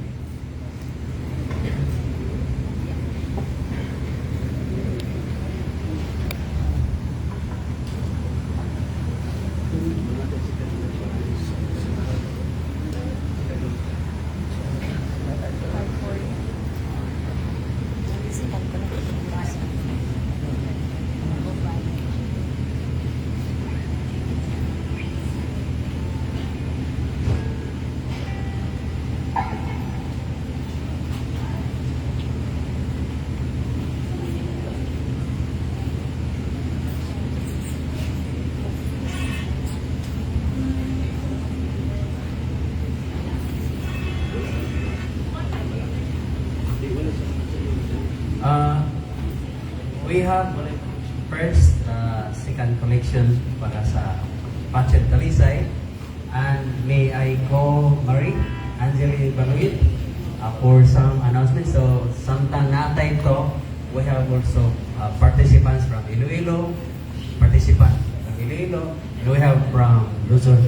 We have first second collection para sa Pachet Talisay, and may I call Marie Angeli Baluit for some announcements. So samtang naatay ito, we have also participants from Iloilo, and we have from Luzon,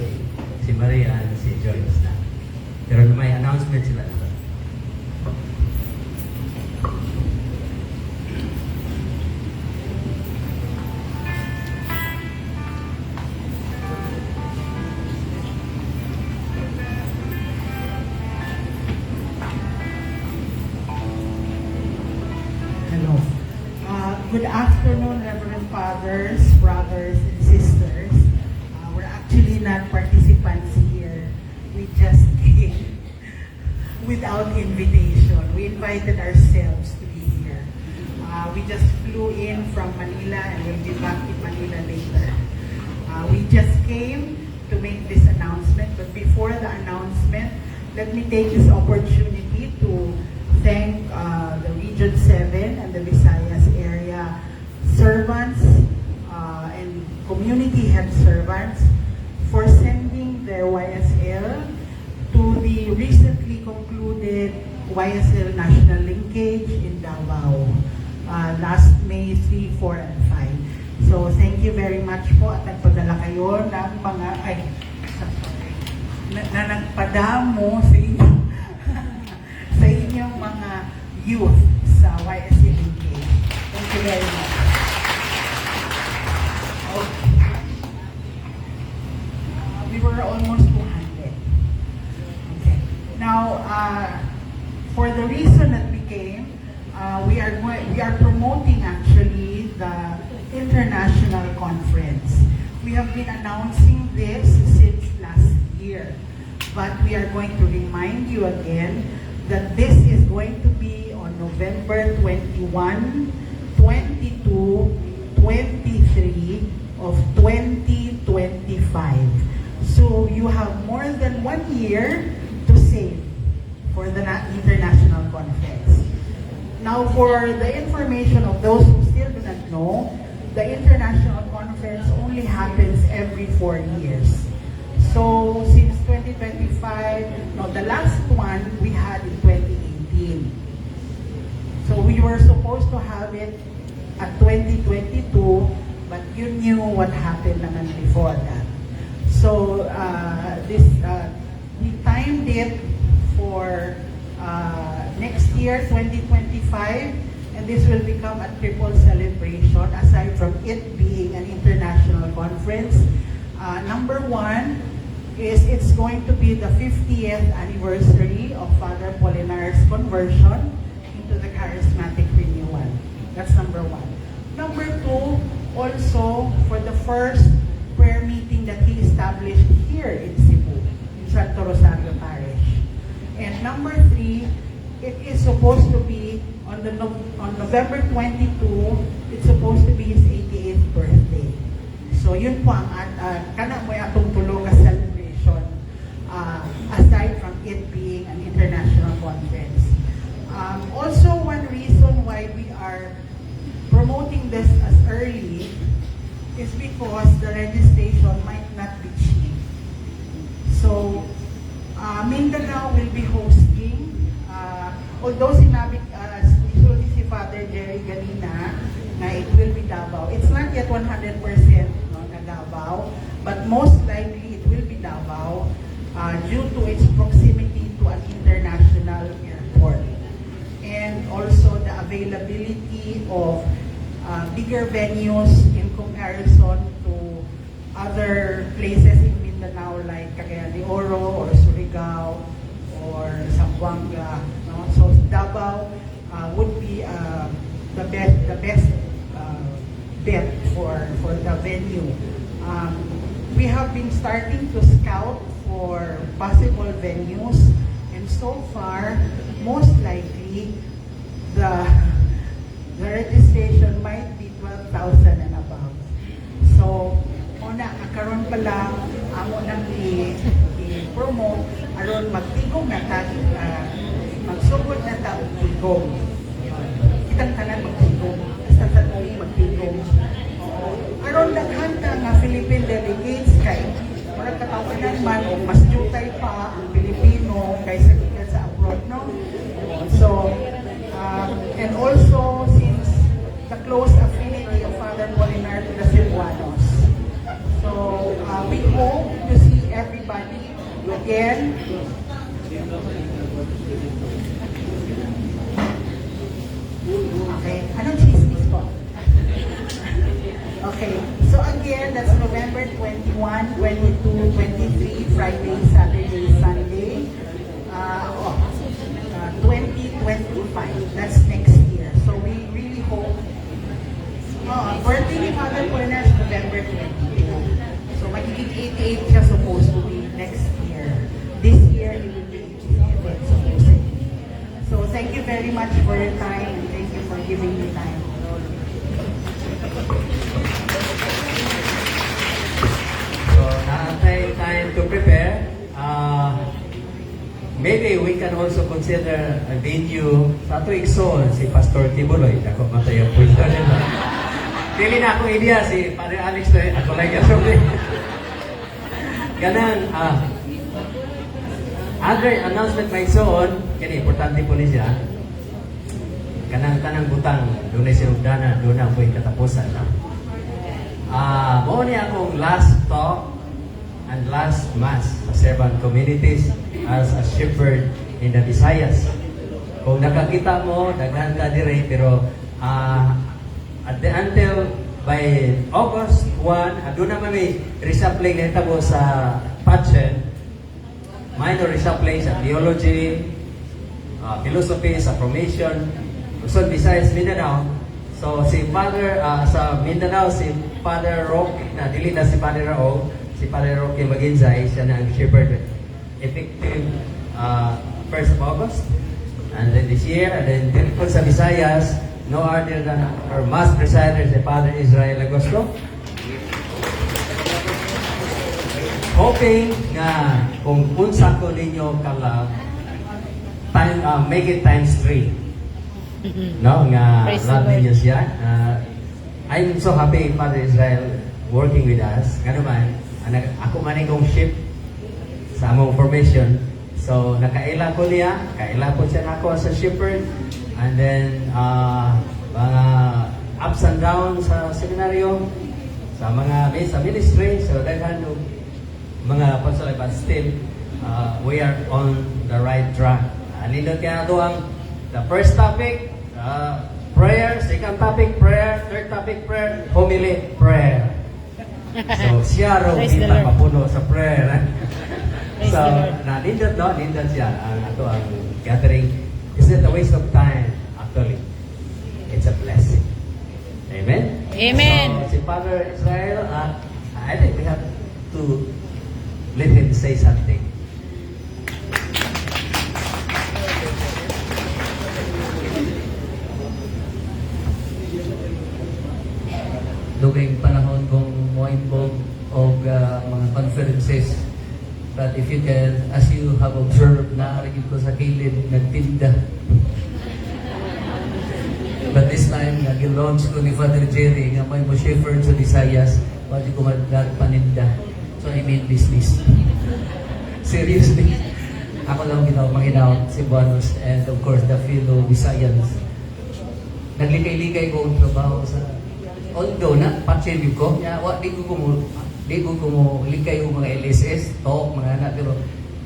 si Marie and si Joyce na. Pero may announcement sila ito. Hello. Good afternoon, Reverend Fathers, brothers, and sisters. We're actually not participants here. We just came without invitation. We invited ourselves to be here. We just flew in from Manila and we'll be back in Manila later. We just came to make this announcement, but before the announcement, let me take this opportunity to thank the Region 7 and the Visayas area servants and community health servants for sending their YSL to the recently concluded YSL National Linkage in Davao last May 3, 4, and 5. So thank you very much po at nagpadala kayo ng mga na nagpadamo sa inyo sa inyong mga youth sa YSL Linkage. Thank you very much. Okay. We were almost 200. Okay. Now, for the reason that we came, we are promoting actually the international conference. We have been announcing this since last year, but we are going to remind you again that this is going to be on November 21, 22, 23 of 2025. So you have more than 1 year to save for the international conference. Now, for the information of those who still do not know, the international conference only happens every 4 years. So, since 2025, no, the last one we had in 2018. So, we were supposed to have it at 2022, but you knew what happened naman before that. So, we timed it for next year, 2025, and this will become a triple celebration aside from it being an international conference. Number one is it's going to be the 50th anniversary of Father Polinar's conversion into the charismatic renewal. That's number one. Number two, also for the first prayer meeting that he established here in Cebu, in Santo Rosario Parish. And number three, it is supposed to be on November 22, it's supposed to be his 88th birthday. So yun po ang kana mo atong tulo ka celebration aside from it being an international conference. Also, one reason why we are promoting this as early is because the registration might not be cheap. So, Mindanao will be hosting, although sinabi si Father Jerry kanina na it will be Davao. It's not yet 100% no, na Davao, but most likely it will be Davao due to its proximity to an international airport. And also the availability of bigger venues in comparison to other places in Mindanao like Cagayan de Oro or Surigao or Zamboanga. No? So Davao would be the best bet for the venue. We have been starting to scout for possible venues, and so far, most likely, the registration might be 12,000 and above. So, una, karon pa lang, amo nang i-promote, aron magtigong na ta, magsugod na ta og tigong. Kitang tanan magtigong, basta tanan magtigong. Aron daghan ka nga Philippine delegates kay murag katawanan man o mas jutay pa ang Pilipino kaysa gikan sa abroad, no? So, and also since the close affinity of Father Molinar to the Cebuanos. So, we hope to see everybody again. Okay, anong chismis po? Okay, so again, that's November 21, 22, 23, Friday, Saturday, Sunday, 2025. That's next year. So we really hope. Birthday ni Father Molinar is November 22. So magiging 88 siya supposed to be next year. This year, he will be 87 supposedly. So thank you very much for your time and thank you for giving me time. So, naantay time to prepare. Maybe we can also consider a venue sa ato igsoon si Pastor Tibuloy. Ako matay ang pulsa nila. Pili na akong idea si Padre Alex to ako lang kasabi. Ganang, other announcement may igsoon, kaya importante po niya. Kanang tanang butang, doon ay sinugdanan, doon ang po'y katapusan. Mo niya akong last talk and last mass sa servant communities as a shepherd in the Visayas. Kung nakakita mo, daghan ka dire, pero until by August 1, doon naman may reshuffling na itabo sa Patchen, minor reshuffling sa theology, philosophy, sa formation, so Visayas, Mindanao. So si Father sa Mindanao, si Father Roque, na dili na si Father Raog, si Father Roque Maginzay, siya na ang shepherd effective 1st of August. And then this year, and then dito sa Visayas, no other than our mass presider, si Father Israel Agosto. Hoping nga kung unsa ko ninyo kala make it times 3. No, nga love ninyo siya. I'm so happy Father Israel working with us. Nga naman, ako man kong ship sa among formation. So, nakaila ko niya, kaila po siya na ako as a shepherd. And then, mga ups and downs sa seminaryo, sa mga sa ministry, so daghan mga pasalay, but still, we are on the right track. Nindot kaya ito ang the first topic, prayer, second topic, prayer, third topic, prayer, homily, prayer. So, siya raw kita mapuno sa prayer. So, nindot siya. Ito ang gathering. It's not a waste of time, actually. It's a blessing. Amen? Amen. So, si Father Israel, I think we have to let him say something. During panahon kong mo-involve og mga conferences. But if you can, as you have observed, naarigid ko sa kilid, nagtinda. time nga gi-launch ko ni Father Jerry nga may mo shepherd sa Visayas, pwede ko magpaninda. So I mean business. Seriously. Ako lang manginaw si Buanos and of course the fellow Visayans. Naglikay-likay ko ang trabaho sa although na patchen ko, di ko mo likay ko mga LSS, talk, mga anak, pero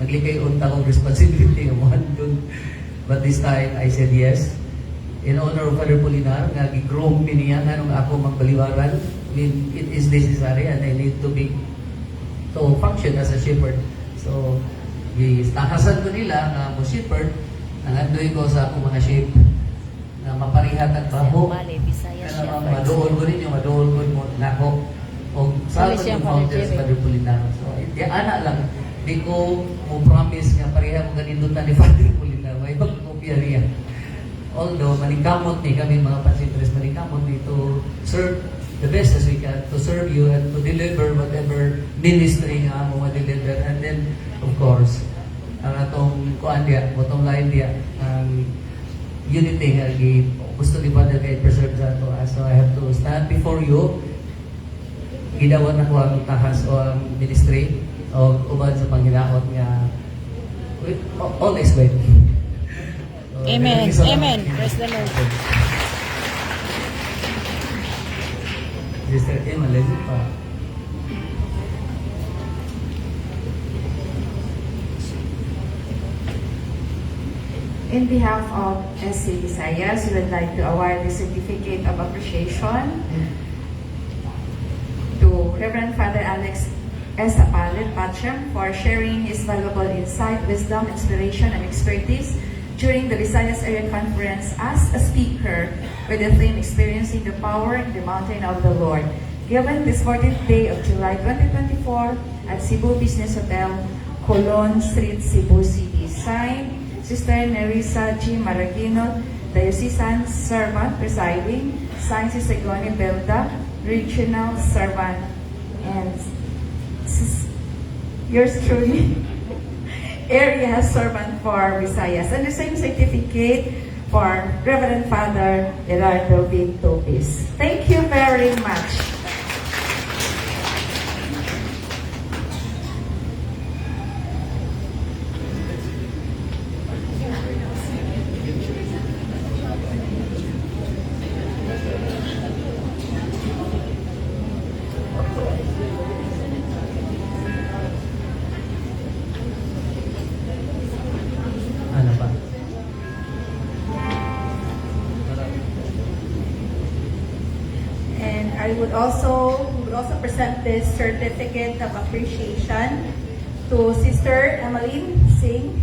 naglikay unta kong responsibility ng one doon. But this time, I said yes. In honor of Father Polinar, nga gi-groom niya nga nung ako magbaliwaran. I mean, it is necessary and I need to function as a shepherd. So, tahasan ko nila nga mo shepherd, nangandoy ko sa akong mga sheep na maparihat ang baho. Kaya madoon ko ninyo, madoon ko mo nako. O sa yung founders Father Polinar. So, di ana lang. Di ko mo promise nga pareha mo ganindutan ni Father Polinar. May pagkopya niya. Although, manikamot ni kami mga pasintres, manikamot ni to serve the best as we can, to serve you and to deliver whatever ministry nga mo ma-deliver. And then, of course, ang atong kuan diya, bottom line diya, ang unity nga gusto ni Father kay preserve sa ato. So I have to stand before you. Gidawat na ko ang tahas o ang ministry o uban sa panghinaot nga all is well. So, Amen. Amen. Praise the Lord. Sister Emma, legit pa. In behalf of SC Visayas, we would like to award the Certificate of Appreciation to Reverend Father Alex S. Apalit Pachem for sharing his valuable insight, wisdom, inspiration, and expertise during the Visayas Area Conference as a speaker with the theme Experiencing the Power in the Mountain of the Lord, given this 14th day of July 2024 at Cebu Business Hotel, Colon Street, Cebu City. Signed, Sister Nerissa G. Maragino, Diocesan Servant presiding, signed Sister Goni Belda, Regional Servant, and yours truly, Area Servant for Visayas. And the same certificate for Reverend Father Gerardo V. Topis. Thank you very much. Ano pa? And we would also present this certificate of appreciation to Sister Emmeline Singh,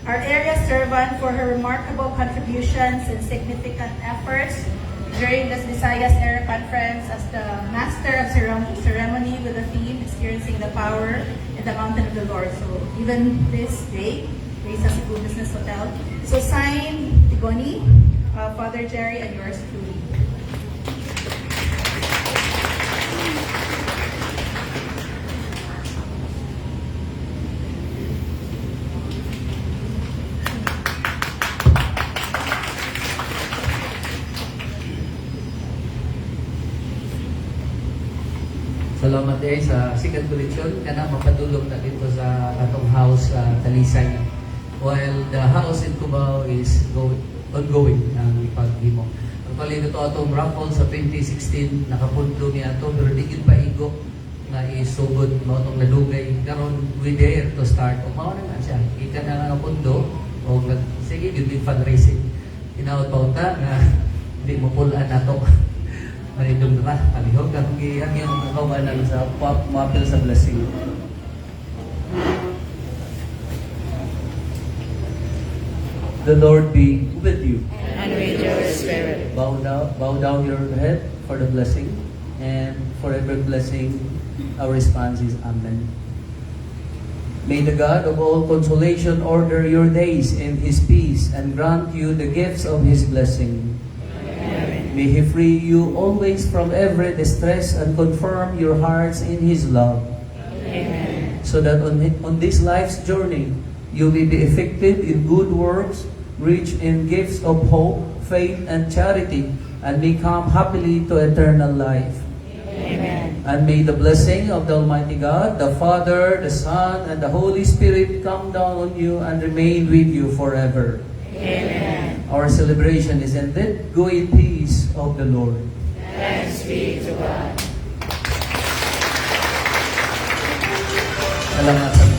our area servant, for her remarkable contributions and significant efforts during this Visayas Area Conference as the Master of Ceremony with the theme Experiencing the Power in the Mountain of the Lord. So even this day, based at Cebu Business Hotel. So signed, Tigoni, Father Jerry, and yours truly. Salamat din sa second collection kana mapadulong na dito sa atong house sa Talisay. While the house in Cubao is ongoing ang paghimo. Actually ito atong raffle sa 2016 nakapundlo niya ato pero di gid pa igo nga isugod mo atong nadugay karon we dare to start. O mao na nga siya. Ika na nga pundo o sige gid fundraising. Tinawag pa unta nga di mo pulaan nato. Maridong na palihog kung giyan yung kawanan sa mapil sa blessing. The Lord be with you. And with your spirit. Bow down your head for the blessing, and for every blessing, our response is Amen. May the God of all consolation order your days in His peace and grant you the gifts of His blessing. May He free you always from every distress and confirm your hearts in His love. Amen. So that on this life's journey, you may be effective in good works, rich in gifts of hope, faith, and charity, and may come happily to eternal life. Amen. And may the blessing of the Almighty God, the Father, the Son, and the Holy Spirit come down on you and remain with you forever. Amen. Our celebration is ended. Go in peace of the Lord. Thanks be to God. Salamat sa